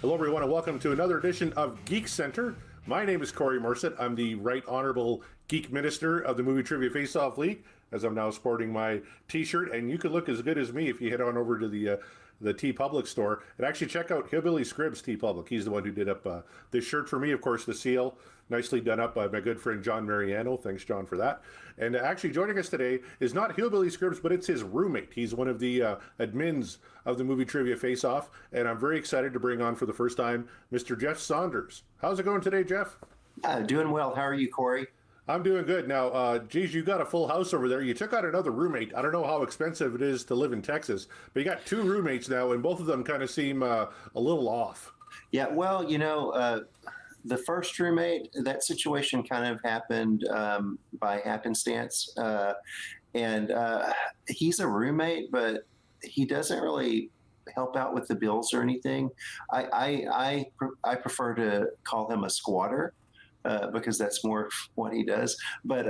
Hello, everyone, and welcome to another edition of Geek Center. My name is Corey Merced. I'm the Right Honorable Geek Minister of the Movie Trivia Face-Off League, as I'm now sporting my T-shirt, and you can look as good as me if you head on over to the T-Public store, and actually check out Hillbilly Scribbs T-Public. He's the one who did up this shirt for me, of course, the seal, nicely done up by my good friend John Mariano. Thanks, John, for that. And actually joining us today is not Hillbilly Scribbs, but it's his roommate. He's one of the admins of the Movie Trivia Face-Off, and I'm very excited to bring on for the first time Mr. Jeff Saunders. How's it going today, Jeff? Doing well. How are you, Corey? I'm doing good. Now, geez, you got a full house over there. You took out another roommate. I don't know how expensive it is to live in Texas, but you got two roommates now, and both of them kind of seem a little off. Yeah, well, the first roommate, that situation kind of happened by happenstance. And he's a roommate, but he doesn't really help out with the bills or anything. I prefer to call him a squatter. Because that's more what he does. But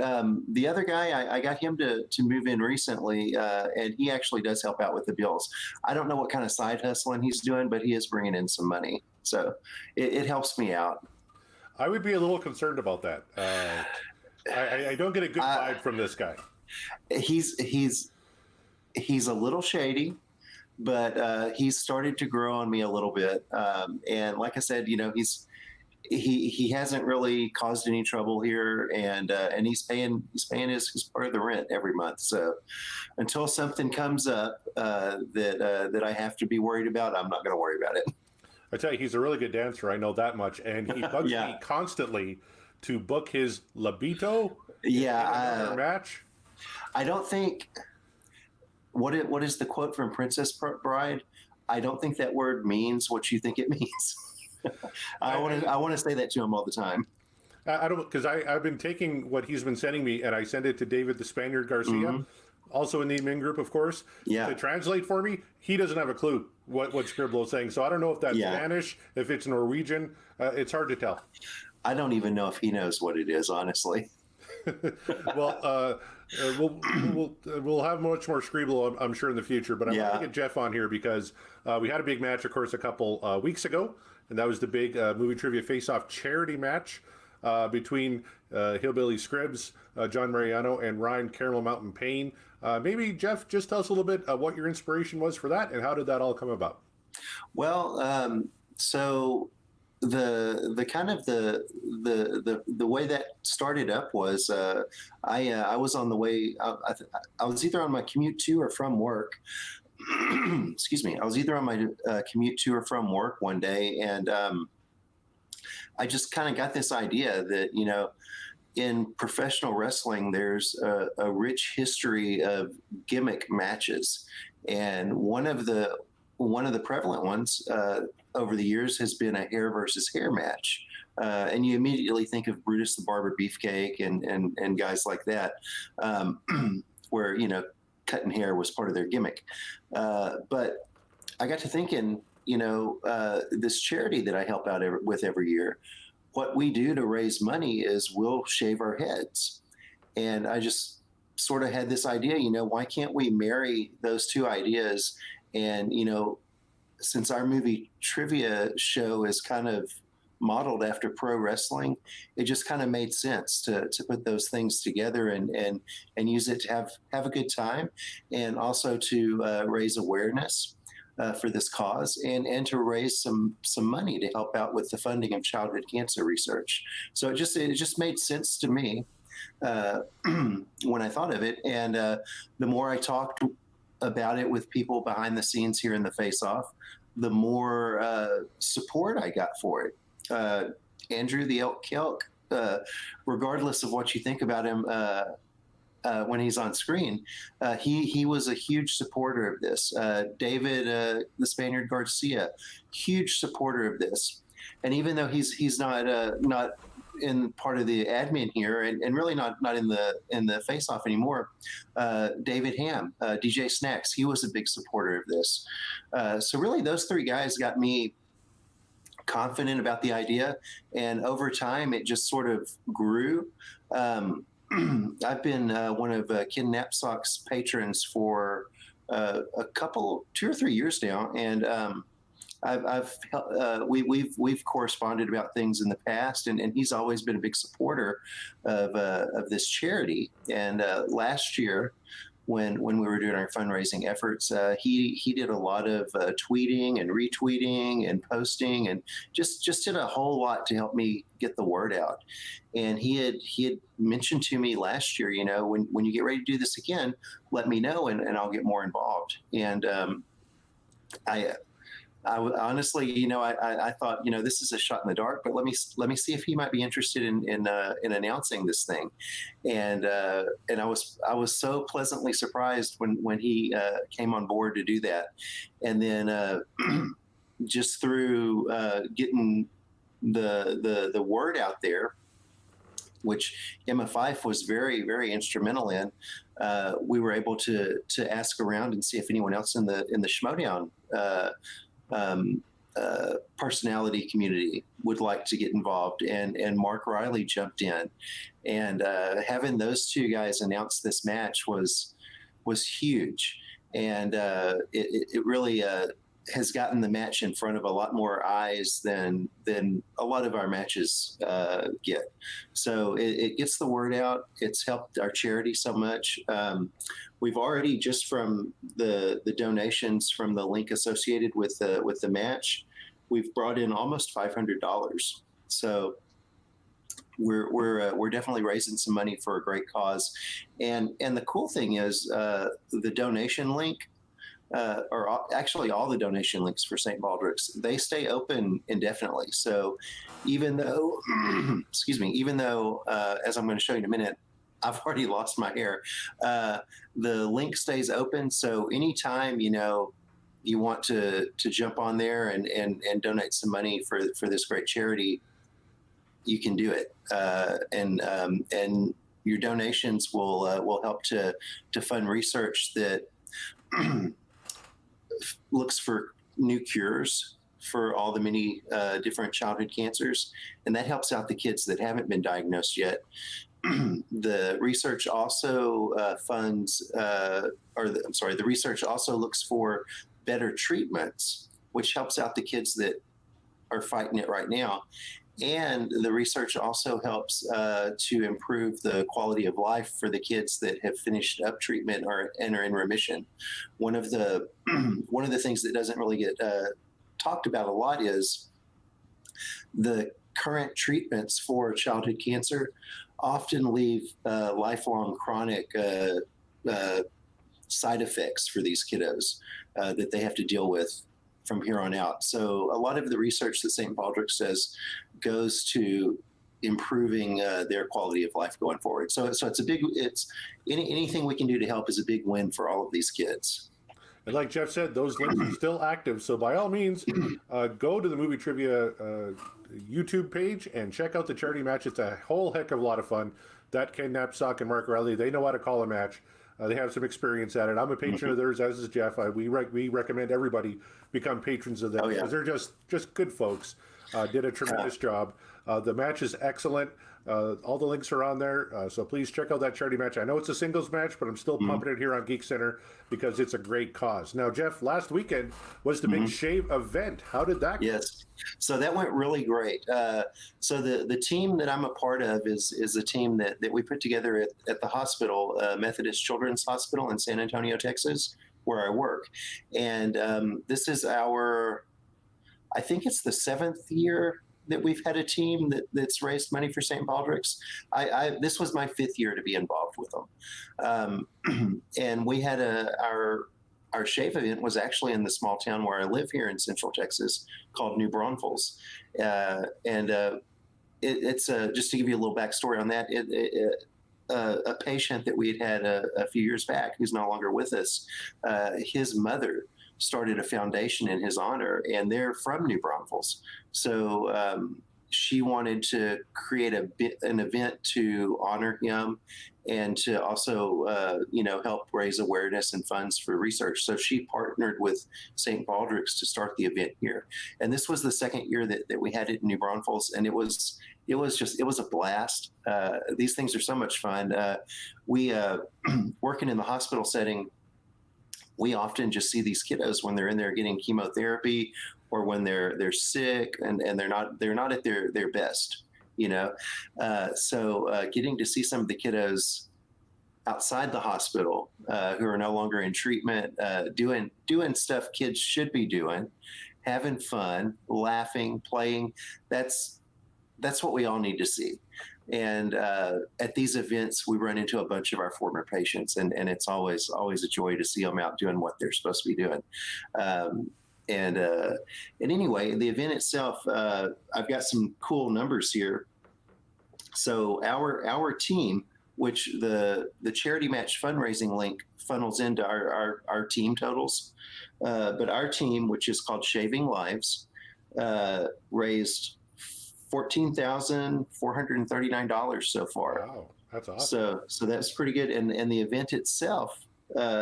the other guy, I got him to move in recently, and he actually does help out with the bills. I don't know what kind of side hustling he's doing, but he is bringing in some money. So it helps me out. I would be a little concerned about that. I don't get a good vibe from this guy. He's a little shady, but he's started to grow on me a little bit. And like I said, he hasn't really caused any trouble here, and he's paying his part of the rent every month. So until something comes up that I have to be worried about, I'm not going to worry about it. I tell you, he's a really good dancer. I know that much, and he bugs me constantly to book his libido. Match. I don't think what is the quote from Princess Bride? I don't think that word means what you think it means. I want to say that to him all the time. I don't, because I've been taking what he's been sending me, and I send it to David the Spaniard Garcia, also in the admin group, of course, to translate for me. He doesn't have a clue what Scribblo is saying, so I don't know if that's Spanish, if it's Norwegian. It's hard to tell. I don't even know if he knows what it is, honestly. Well, we'll have much more Scribblo, I'm sure, in the future, but I'm going to get Jeff on here because we had a big match, of course, a couple weeks ago. And that was the big Movie Trivia Face-Off charity match between Hillbilly Scribbs, John Mariano, and Ryan Caramel Mountain Payne. Maybe, Jeff, just tell us a little bit what your inspiration was for that, and how did that all come about? Well, so the kind of the way that started up was I was on the way. I was either on my commute to or from work. Excuse me. I was either on my commute to or from work one day, and I just kind of got this idea that, in professional wrestling, there's a rich history of gimmick matches, and one of the prevalent ones over the years has been a hair versus hair match. And you immediately think of Brutus the Barber Beefcake and guys like that, where, cutting hair was part of their gimmick. But I got to thinking, this charity that I help out with every year, what we do to raise money is we'll shave our heads. And I just sort of had this idea, why can't we marry those two ideas? And, since our movie trivia show is kind of modeled after pro wrestling, it just kind of made sense to put those things together and use it to have a good time, and also to raise awareness for this cause, and to raise some money to help out with the funding of childhood cancer research. So it just made sense to me when I thought of it, and the more I talked about it with people behind the scenes here in the Face-Off, the more support I got for it. Andrew the Elk Kelk, regardless of what you think about him when he's on screen, he was a huge supporter of this. David the Spaniard Garcia, huge supporter of this. And even though he's not in part of the admin here, and really not in the Face-Off anymore, David Ham, DJ Snacks, he was a big supporter of this. So really, those three guys got me confident about the idea, and over time it just sort of grew. I've been one of Ken Knapsack's patrons for 2 or 3 years now, and we've corresponded about things in the past, and he's always been a big supporter of this charity. And last year, when we were doing our fundraising efforts, he did a lot of tweeting and retweeting and posting, and just did a whole lot to help me get the word out. And he had mentioned to me last year, when you get ready to do this again, let me know, and I'll get more involved. And I honestly, I thought, this is a shot in the dark, but let me see if he might be interested in announcing this thing. And I was so pleasantly surprised when he came on board to do that. And then just through getting the word out there, which Emma Fife was very, very instrumental in, we were able to ask around and see if anyone else in the Schmoedown personality community would like to get involved, and Mark Riley jumped in, and having those two guys announce this match was huge, and it really has gotten the match in front of a lot more eyes than a lot of our matches get. So it gets the word out. It's helped our charity so much. We've already, just from the donations from the link associated with the match, we've brought in almost $500. So we're definitely raising some money for a great cause. And the cool thing is the donation link, or actually all the donation links for St. Baldrick's, they stay open indefinitely. So even though, even though, as I'm going to show you in a minute, I've already lost my hair, the link stays open. So anytime, you want to jump on there and donate some money for this great charity, you can do it. And your donations will help to fund research that looks for new cures for all the many different childhood cancers, and that helps out the kids that haven't been diagnosed yet. The research also the research also looks for better treatments, which helps out the kids that are fighting it right now. And the research also helps to improve the quality of life for the kids that have finished up treatment and are in remission. One of the things that doesn't really get talked about a lot is the current treatments for childhood cancer often leave lifelong chronic side effects for these kiddos that they have to deal with from here on out. So a lot of the research that St. Baldrick says goes to improving their quality of life going forward. So it's anything we can do to help is a big win for all of these kids. And like Jeff said, those links are still active. So by all means, go to the Movie Trivia YouTube page and check out the charity match. It's a whole heck of a lot of fun. That Ken Knapsack and Mark Riley, they know how to call a match. They have some experience at it. I'm a patron of theirs, as is Jeff. We recommend everybody become patrons of them, because they're just good folks. Did a tremendous job. The match is excellent. All the links are on there, so please check out that charity match. I know it's a singles match, but I'm still pumping it here on Geek Center because it's a great cause. Now, Jeff, last weekend was the big shave event. How did that go? Yes, so that went really great. So the team that I'm a part of is a team that we put together at the hospital, Methodist Children's Hospital in San Antonio, Texas, where I work. And this is I think it's the 7th year that we've had a team that's raised money for St. Baldrick's. This was my 5th year to be involved with them. And we had our shave event was actually in the small town where I live here in Central Texas called New Braunfels. It's just to give you a little backstory on that, a patient that we had a few years back who's no longer with us, his mother started a foundation in his honor, and they're from New Braunfels. So she wanted to create an event to honor him and to also, help raise awareness and funds for research. So she partnered with St. Baldrick's to start the event here. And this was the 2nd year that we had it in New Braunfels, and it was a blast. These things are so much fun. We working in the hospital setting, we often just see these kiddos when they're in there getting chemotherapy or when they're sick and they're not at their best, you know. So getting to see some of the kiddos outside the hospital who are no longer in treatment, doing stuff kids should be doing, having fun, laughing, playing. That's what we all need to see. And at these events, we run into a bunch of our former patients, and it's always a joy to see them out doing what they're supposed to be doing. And anyway, the event itself, I've got some cool numbers here. So our team, which the charity match fundraising link funnels into our team totals, but our team, which is called Shaving Lives, raised $14,439 so far. Wow, that's awesome. So that's pretty good. And the event itself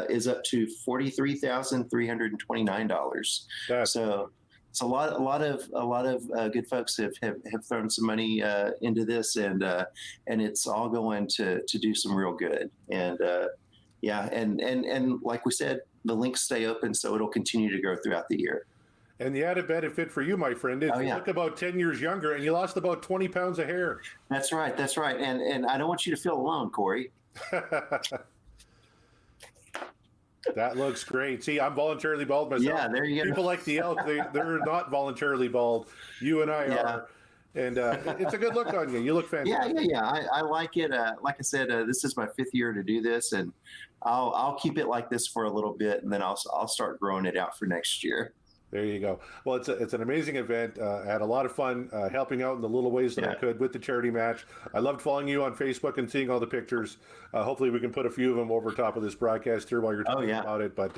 is up to $43,329. So it's a lot of good folks have thrown some money into this, and it's all going to do some real good. And and like we said, the links stay open, so it'll continue to grow throughout the year. And the added benefit for you, my friend, is you look about 10 years younger, and you lost about 20 pounds of hair. That's right. And I don't want you to feel alone, Corey. That looks great. See, I'm voluntarily bald myself. Yeah, there you go. People like the elk, they're not voluntarily bald. You and I are. And it's a good look on you. You look fantastic. Yeah. I like it. Like I said, this is my 5th year to do this, and I'll keep it like this for a little bit, and then I'll start growing it out for next year. There you go. Well, it's an amazing event. I had a lot of fun helping out in the little ways that I could with the charity match. I loved following you on Facebook and seeing all the pictures. Hopefully we can put a few of them over top of this broadcast here while you're talking about it. But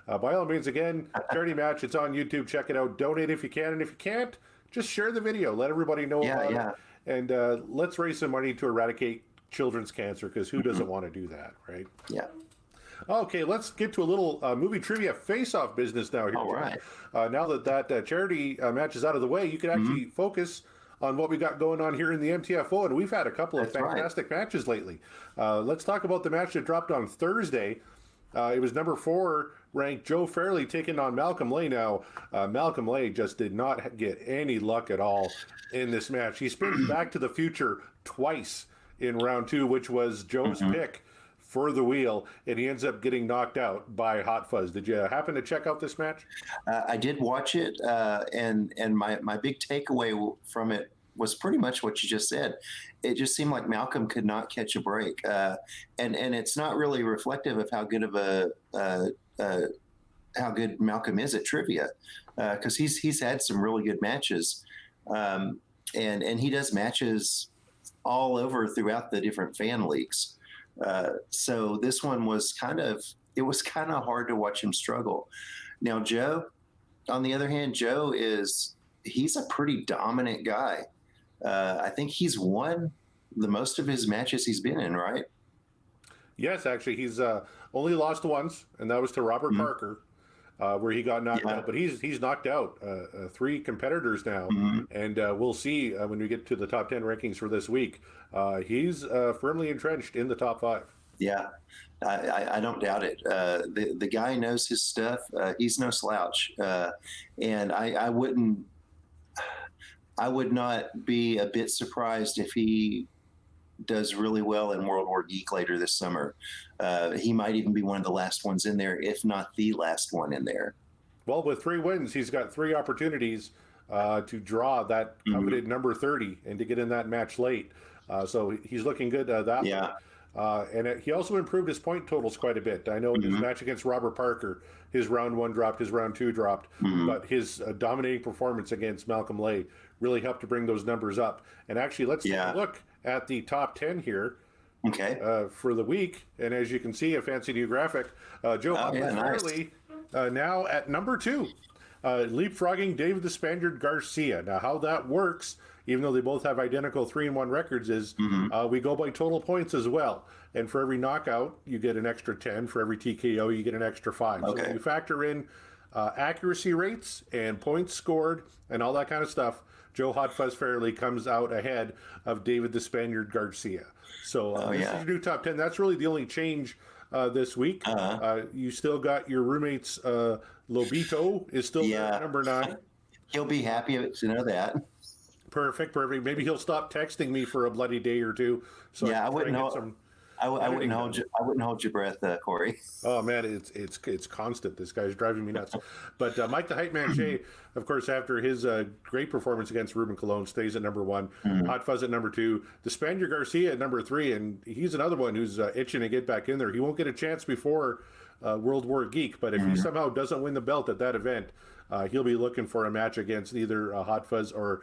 by all means, again, charity match, it's on YouTube. Check it out. Donate if you can. And if you can't, just share the video. Let everybody know about it. And let's raise some money to eradicate children's cancer, because who doesn't want to do that, right? Yeah. Okay, let's get to a little movie trivia face-off business now. Here, all right. Now that charity match is out of the way, you can actually focus on what we got going on here in the MTFO, and we've had a couple of fantastic matches lately. Let's talk about the match that dropped on Thursday. It was number 4 ranked Joe Fairley taking on Malcolm Lay. Now, Malcolm Lay just did not get any luck at all in this match. He spins Back to the Future twice in round 2, which was Joe's pick for the wheel, and he ends up getting knocked out by Hot Fuzz. Did you happen to check out this match? I did watch it, and my big takeaway from it was pretty much what you just said. It just seemed like Malcolm could not catch a break, and it's not really reflective of how good of how good Malcolm is at trivia, because he's had some really good matches, and he does matches all over throughout the different fan leagues. So this one was kind of hard to watch him struggle. Now, Joe, on the other hand, he's a pretty dominant guy. I think he's won the most of his matches he's been in, right? Yes, actually, he's only lost once, and that was to Robert Parker, where he got knocked out. But he's knocked out 3 competitors now, and we'll see when we get to the top 10 rankings for this week. He's firmly entrenched in the top 5. Yeah, I don't doubt it. The guy knows his stuff. He's no slouch, and I would not be a bit surprised if he does really well in World War Geek later this summer. He might even be one of the last ones in there, if not the last one in there. Well, with 3 wins, he's got 3 opportunities to draw that coveted number 30 and to get in that match late. So he's looking good that way. And he also improved his point totals quite a bit. I know in his match against Robert Parker, his round 1 dropped, his round 2 dropped, but his dominating performance against Malcolm Lay really helped to bring those numbers up. And actually, let's take a look at the top 10 here for the week. And as you can see, a fancy new graphic. Joe Fairley now at number 2, leapfrogging David the Spaniard Garcia. Now, how that works, even though they both have identical 3-1 records, is we go by total points as well. And for every knockout, you get an extra 10. For every TKO, you get an extra 5. So you factor in accuracy rates and points scored and all that kind of stuff. Joe Hot Fuzz Fairley comes out ahead of David the Spaniard Garcia. So this is your new top 10. That's really the only change this week. You still got your roommate's Lobito is still there at number 9. He'll be happy to know that. Perfect. Maybe he'll stop texting me for a bloody day or two. So Yeah, I wouldn't get hold. some I wouldn't editing hold done. you. I wouldn't hold your breath, Corey. Oh man, it's constant. This guy's driving me nuts. But Mike the Hype Man Shea, of course, after his great performance against Ruben Colon, stays at number 1. Hot Fuzz at number 2. The Spaniard Garcia at number 3, and he's another one who's itching to get back in there. He won't get a chance before World War Geek, but if he somehow doesn't win the belt at that event, he'll be looking for a match against either Hot Fuzz or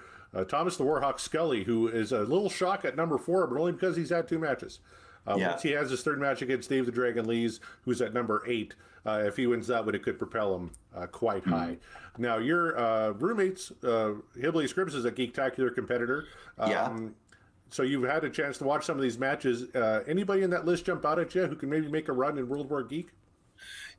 Thomas the Warhawk Scully, who is a little shock at number 4, but only because he's had 2 matches. Once he has his 3rd match against Dave the Dragon Lees, who's at number 8, if he wins that one, it could propel him quite high. Now, your roommates, Hillbilly Scribbs, is a Geektacular competitor. So you've had a chance to watch some of these matches. Anybody in that list jump out at you who can maybe make a run in World War Geek?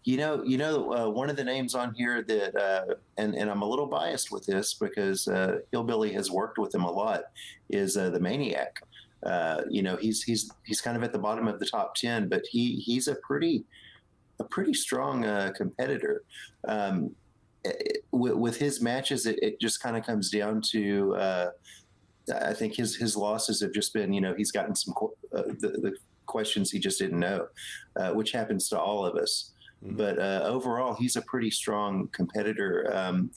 One of the names on here that, and I'm a little biased with this because Hillbilly has worked with him a lot, is the Maniac. He's kind of at the bottom of the top 10, but he's a pretty strong competitor. With his matches, it just kind of comes down to I think his losses have just been, he's gotten some the questions he just didn't know, which happens to all of us. But overall, he's a pretty strong competitor,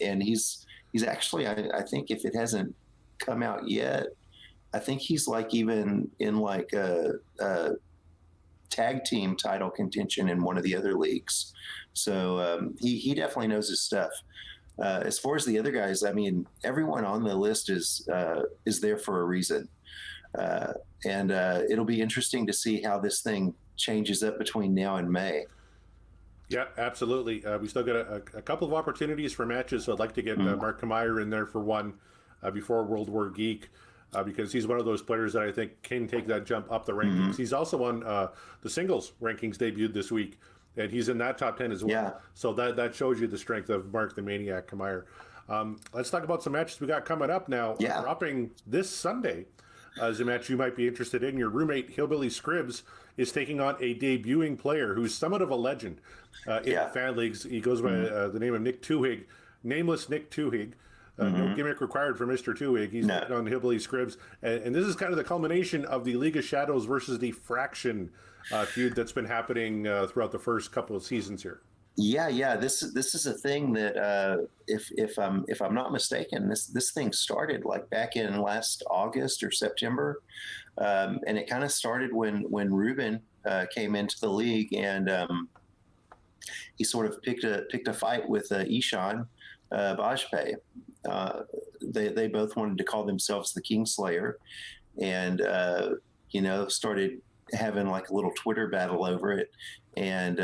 and he's actually, I think, if it hasn't come out yet, I think he's like even in like a tag team title contention in one of the other leagues. So he definitely knows his stuff. As far as the other guys, I mean, everyone on the list is there for a reason, and it'll be interesting to see how this thing changes up between now and May. Yeah, absolutely. We still got a couple of opportunities for matches. So I'd like to get Mark Kameyer in there for one before World War Geek, because he's one of those players that I think can take that jump up the rankings. He's also on the singles rankings debuted this week, and he's in that top 10 as well. Yeah. So that shows you the strength of Mark the Maniac Kameyer. Let's talk about some matches we got coming up now. Yeah. Dropping this Sunday is a match you might be interested in. Your roommate, Hillbilly Scribbs, is taking on a debuting player who's somewhat of a legend in the fan leagues. He goes by the name of Nick Twohig, nameless Nick Twohig. No gimmick required for Mr. Twohig. He's on Hillbilly Scribbs. And this is kind of the culmination of the League of Shadows versus the Fraction feud that's been happening throughout the first couple of seasons here. Yeah. This is a thing that if I'm not mistaken, this thing started like back in last August or September, and it kind of started when Ruben came into the league, and he sort of picked a fight with Ishan Bajpayee. They both wanted to call themselves the Kingslayer, and started having like a little Twitter battle over it, and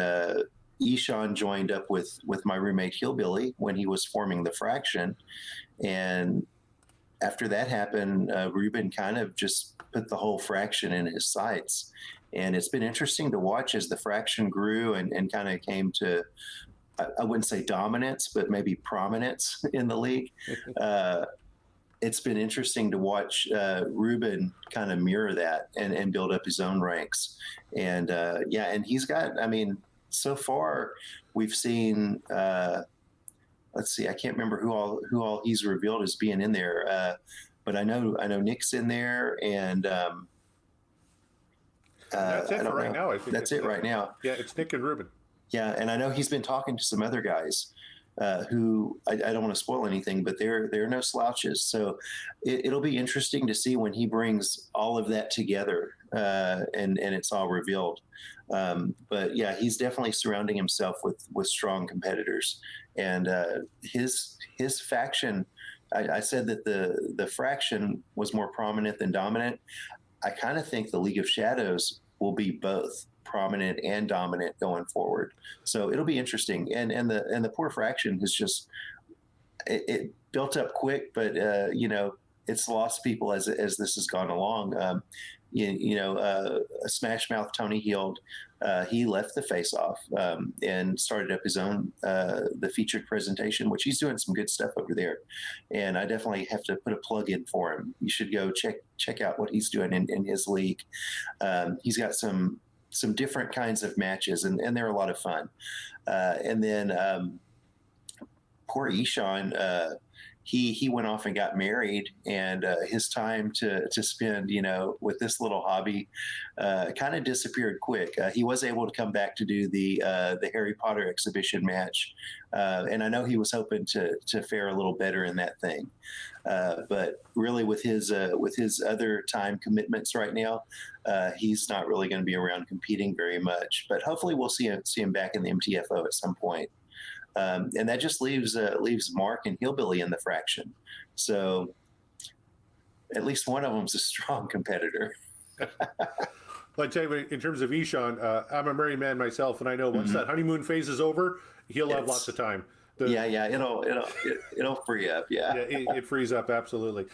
Ishan joined up with my roommate Hillbilly when he was forming the Fraction, and after that happened, Ruben kind of just put the whole Fraction in his sights, and it's been interesting to watch as the Fraction grew and kind of came to, I wouldn't say dominance, but maybe prominence in the league. It's been interesting to watch Ruben kind of mirror that and build up his own ranks, and and he's got, I mean, so far we've seen let's see, I can't remember who all he's revealed as being in there, but I know Nick's in there, and that's it for right now. I think that's it right now. Yeah, it's Nick and Ruben. Yeah, and I know he's been talking to some other guys who I don't want to spoil anything, but they're no slouches. So it'll be interesting to see when he brings all of that together and it's all revealed. But yeah, he's definitely surrounding himself with strong competitors, and his faction. I said that the Fraction was more prominent than dominant. I kind of think the League of Shadows will be both prominent and dominant going forward. So it'll be interesting. And the poor Fraction has just it built up quick, but it's lost people as this has gone along. Smash Mouth Tony Heald, he left the Face Off and started up his own the featured presentation, which he's doing some good stuff over there, and I definitely have to put a plug in for him. You should go check out what he's doing in his league. He's got some different kinds of matches, and they're a lot of fun. And then poor Ishan, he went off and got married, and his time to spend, with this little hobby kind of disappeared quick. He was able to come back to do the Harry Potter exhibition match, and I know he was hoping to fare a little better in that thing. But really, with his other time commitments right now, he's not really going to be around competing very much. But hopefully, we'll see him back in the MTFO at some point. And that just leaves Mark and Hillbilly in the fraction. So at least one of them's a strong competitor. Well, I tell you, in terms of Ishan, I'm a married man myself, and I know once that honeymoon phase is over, he'll have lots of time. It'll free up. Yeah, it frees up, absolutely.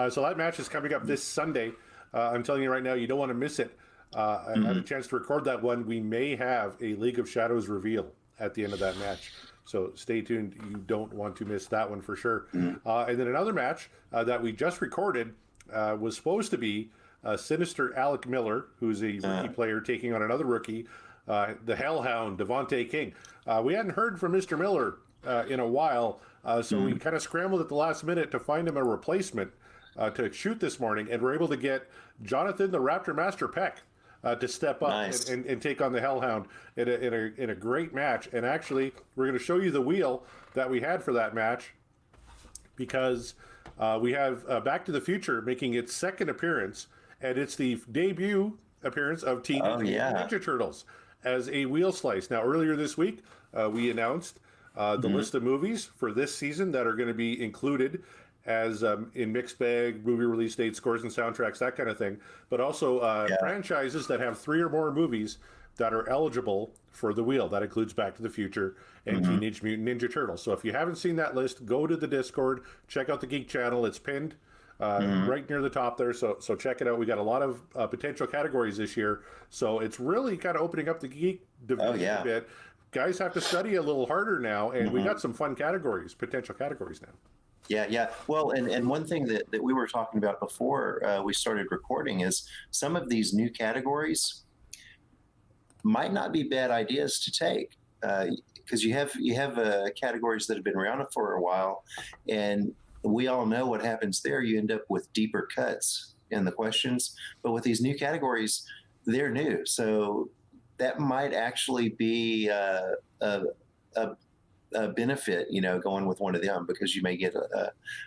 So that match is coming up this Sunday. I'm telling you right now, you don't want to miss it. I had a chance to record that one. We may have a League of Shadows reveal at the end of that match. So stay tuned. You don't want to miss that one for sure. And then another match that we just recorded was supposed to be Sinister Alec Miller, who's a rookie player, taking on another rookie, the Hellhound, Devontae King. We hadn't heard from Mr. Miller in a while, so we kind of scrambled at the last minute to find him a replacement to shoot this morning, and we're able to get Jonathan the Raptor Master Peck to step up and take on the Hellhound in a great match. And actually, we're going to show you the wheel that we had for that match, because we have Back to the Future making its second appearance, and it's the debut appearance of Teenage Mutant Ninja Turtles as a wheel slice. Now, earlier this week, we announced the list of movies for this season that are going to be included as in mixed bag, movie release dates, scores and soundtracks, that kind of thing, but also franchises that have 3 or more movies that are eligible for the wheel. That includes Back to the Future and Teenage Mutant Ninja Turtles. So if you haven't seen that list, go to the Discord, check out the Geek channel. It's pinned right near the top there, so check it out. We got a lot of potential categories this year, so it's really kind of opening up the Geek division a bit. Guys have to study a little harder now, and we got some fun categories, potential categories now. Yeah. Well, and one thing that we were talking about before we started recording is some of these new categories might not be bad ideas to take, because you have categories that have been around for a while, and we all know what happens there. You end up with deeper cuts in the questions, but with these new categories, they're new, so that might actually be a benefit, going with one of them, because you may get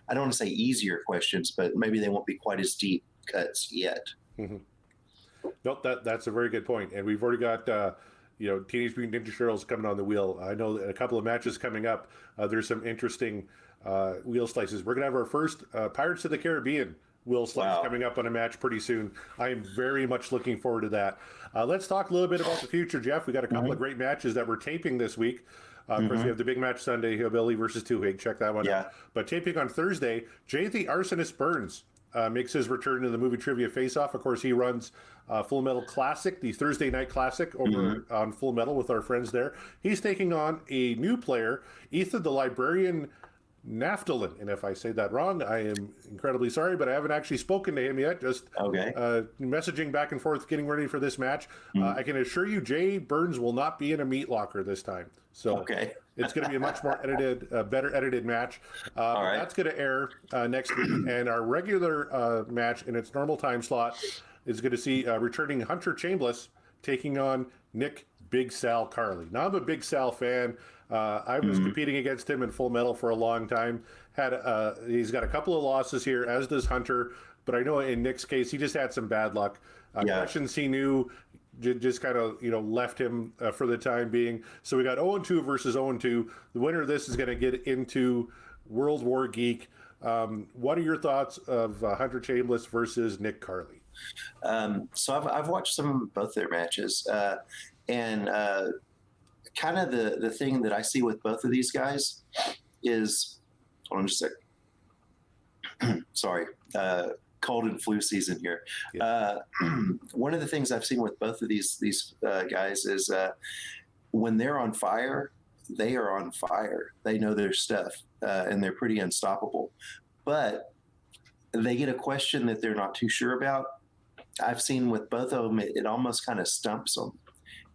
I don't want to say easier questions, but maybe they won't be quite as deep cuts yet. Nope, that's a very good point. And we've already got Teenage Mutant Ninja Turtles coming on the wheel. I know a couple of matches coming up. There's some interesting wheel slices. We're gonna have our first Pirates of the Caribbean wheel slice coming up on a match pretty soon. I am very much looking forward to that. Let's talk a little bit about the future, Jeff. We got a couple of great matches that we're taping this week. Of course, we have the big match Sunday, Hillbilly versus Twohig. Check that one out. But taping on Thursday, Jay the Arsonist Burnz makes his return to the Movie Trivia Face-Off. Of course, he runs Full Metal Classic, the Thursday night classic over on Full Metal with our friends there. He's taking on a new player, Ethan the Librarian Naftalin. And if I say that wrong, I am incredibly sorry, but I haven't actually spoken to him yet. Just messaging back and forth, getting ready for this match. I can assure you, Jay Burnz will not be in a meat locker this time. So it's going to be a much more edited, better edited match. That's going to air next week. And our regular match in its normal time slot is going to see returning Hunter Chambliss taking on Nick Big Sal Carly. Now, I'm a Big Sal fan. I was competing against him in Full Metal for a long time. He's got a couple of losses here, as does Hunter. But I know in Nick's case, he just had some bad luck. Questions he knew just kind of left him for the time being. So we got 0-2 versus 0-2. The winner of this is going to get into World War Geek. What are your thoughts of Hunter Chambliss versus Nick Carly? So I've watched both their matches, and kind of the thing that I see with both of these guys is, hold on just a sec. Sorry. Cold and flu season here. One of the things I've seen with both of these guys is when they're on fire, they are on fire. They know their stuff, and they're pretty unstoppable. But they get a question that they're not too sure about. I've seen with both of them, it almost kind of stumps them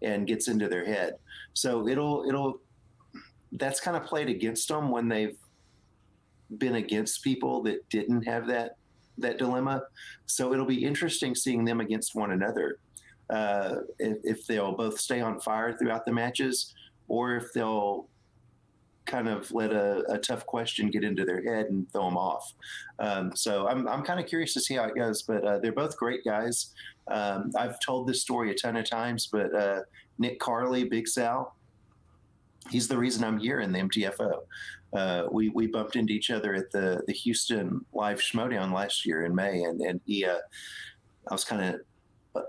and gets into their head. So that's kind of played against them when they've been against people that didn't have that dilemma. So it'll be interesting seeing them against one another. If they'll both stay on fire throughout the matches, or if they'll kind of let a tough question get into their head and throw them off. So I'm kind of curious to see how it goes, but they're both great guys. I've told this story a ton of times, but Nick Carly, Big Sal, he's the reason I'm here in the MTFO. We bumped into each other at the Houston live Schmoedown last year in May, and he, I was kind of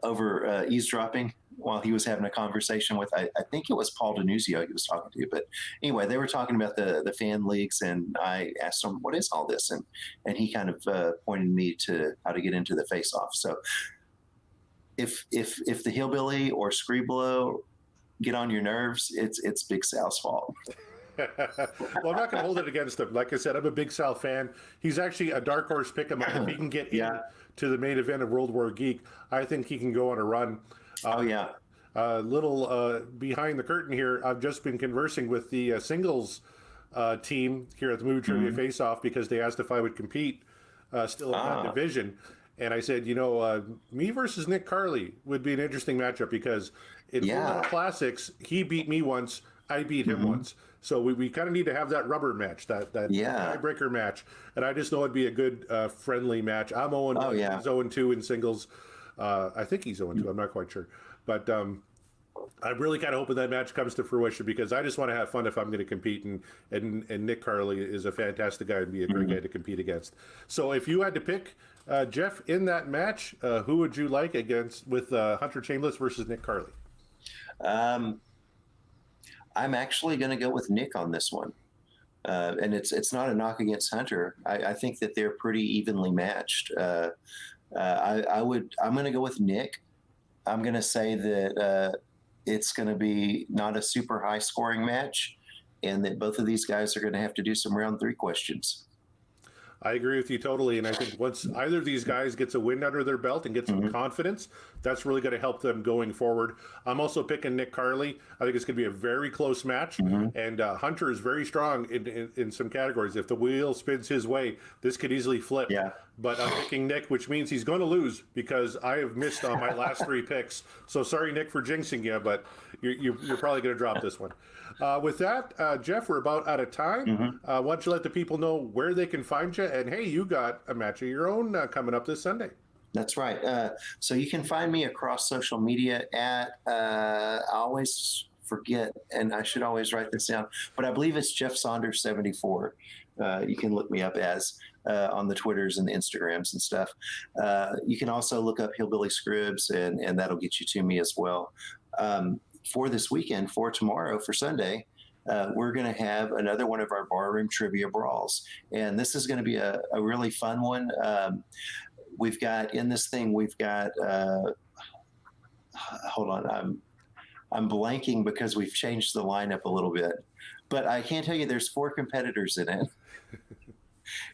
over eavesdropping while he was having a conversation with, I think it was Paul Denuzio he was talking to. But anyway, they were talking about the fan leagues, and I asked him, what is all this? And he kind of pointed me to how to get into the face-off. So if the Hillbilly or Scribblo get on your nerves, it's Big Sal's fault. Well, I'm not going to hold it against him. Like I said, I'm a Big Sal fan. He's actually a dark horse pick him. If he can get in to the main event of World War Geek, I think he can go on a run. Little behind the curtain here, I've just been conversing with the singles team here at the Movie Trivia Face-Off, because they asked if I would compete still in that division. And I said, me versus Nick Carly would be an interesting matchup, because in Full Metal Classics, he beat me once, I beat him once. So we kind of need to have that rubber match, that tiebreaker match. And I just know it'd be a good friendly match. I'm 0-2. He's 0-2 in singles. I think he's 0-2. I'm not quite sure. But I'm really kind of hoping that match comes to fruition, because I just want to have fun if I'm going to compete. And Nick Carly is a fantastic guy and be a great guy to compete against. So if you had to pick, Jeff, in that match, who would you like with Hunter Chambliss versus Nick Carly? I'm actually going to go with Nick on this one. And it's not a knock against Hunter. I think that they're pretty evenly matched. I'm going to go with Nick. I'm going to say that it's going to be not a super high scoring match, and that both of these guys are going to have to do some round 3 questions. I agree with you totally. And I think once either of these guys gets a win under their belt and gets some confidence, that's really going to help them going forward. I'm also picking Nick Carly. I think it's going to be a very close match. And Hunter is very strong in some categories. If the wheel spins his way, this could easily flip. But I'm picking Nick, which means he's going to lose, because I have missed on my last 3 picks. So sorry, Nick, for jinxing you, but you're probably going to drop this one. With that, Jeff, we're about out of time. Why don't you let the people know where they can find you? And hey, you got a match of your own coming up this Sunday. That's right. So you can find me across social media at, I always forget, and I should always write this down, but I believe it's Jeff Saunders 74. You can look me up as on the Twitters and the Instagrams and stuff. You can also look up Hillbilly Scribbs, and that'll get you to me as well. For this weekend, for tomorrow, for Sunday, we're going to have another one of our barroom trivia brawls. And this is going to be a really fun one. We've got hold on, I'm blanking because we've changed the lineup a little bit. But I can tell you there's 4 competitors in it.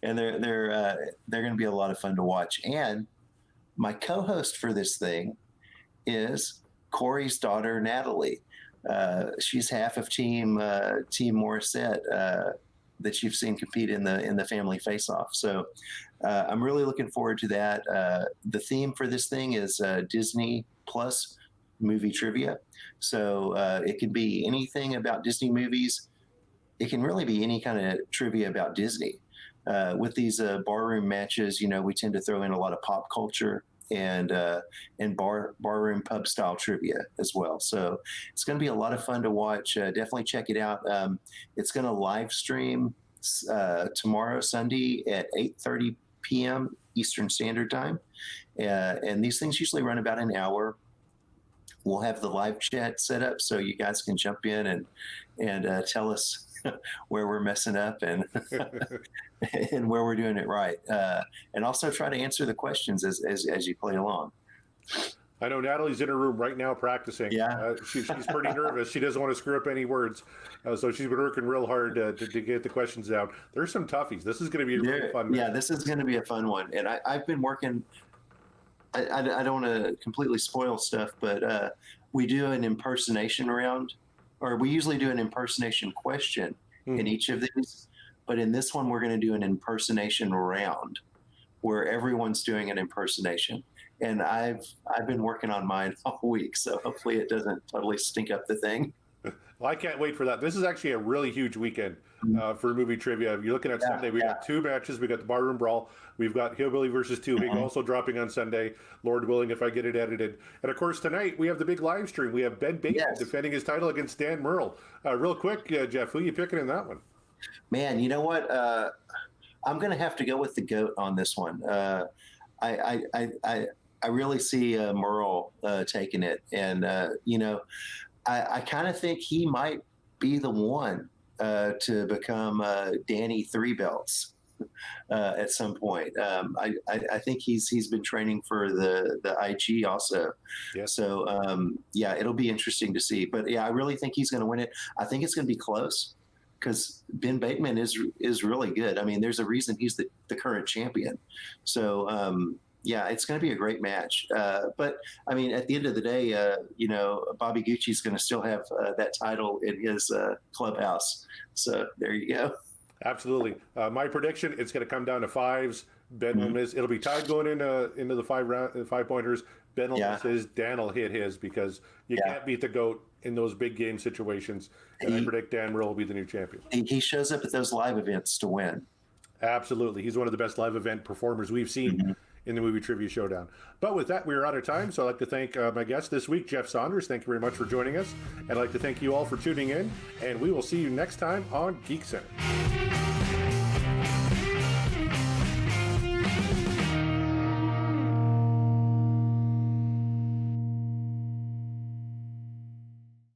And they're going to be a lot of fun to watch. And my co-host for this thing is Corey's daughter, Natalie. She's half of Team Morissette that you've seen compete in the Family Face-Off. So I'm really looking forward to that. The theme for this thing is Disney Plus movie trivia. So it can be anything about Disney movies. It can really be any kind of trivia about Disney. With these barroom matches, we tend to throw in a lot of pop culture and barroom pub style trivia as well. So it's going to be a lot of fun to watch. Definitely check it out. It's going to live stream tomorrow, Sunday at 8:30 p.m. Eastern Standard Time. And these things usually run about an hour. We'll have the live chat set up so you guys can jump in and tell us where we're messing up and and where we're doing it right, and also try to answer the questions as you play along. I know Natalie's in her room right now practicing. She's pretty nervous. She doesn't want to screw up any words, so she's been working real hard to get the questions down. There's some toughies. This is going to be a really fun match. This is going to be a fun one, and I've been working. I don't want to completely spoil stuff, but we do an impersonation round, or we usually do an impersonation question in each of these. but in this one, we're going to do an impersonation round where everyone's doing an impersonation. And I've been working on mine all week, so hopefully it doesn't totally stink up the thing. Well, I can't wait for that. This is actually a really huge weekend for movie trivia. You're looking at Sunday. We got 2 matches. We got the Barroom Brawl. We've got Hillbilly versus Twohig also dropping on Sunday, Lord willing, if I get it edited. And of course, tonight we have the big live stream. We have Ben Bateman defending his title against Dan Murrell. Real quick, Jeff, who are you picking in that one? Man, you know what? I'm going to have to go with the GOAT on this one. I really see Murrell taking it, and I kind of think he might be the one to become Danny 3 belts at some point. I think he's been training for the IG also. Yes. So it'll be interesting to see. But yeah, I really think he's going to win it. I think it's going to be close because Ben Bateman is really good. I mean, there's a reason he's the current champion. So it's going to be a great match. But I mean, at the end of the day, Bobby Gucci's going to still have that title in his clubhouse. So there you go. Absolutely. My prediction: it's going to come down to 5s. Ben will miss. It'll be tied going into the 5-pointers. Ben will miss his. Dan will hit his because you can't beat the GOAT in those big game situations. And I predict Dan Murrell will be the new champion. He shows up at those live events to win. Absolutely. He's one of the best live event performers we've seen in the Movie Trivia Showdown. But with that, we're out of time. So I'd like to thank my guest this week, Jeff Saunders. Thank you very much for joining us. And I'd like to thank you all for tuning in. And we will see you next time on Geek Center.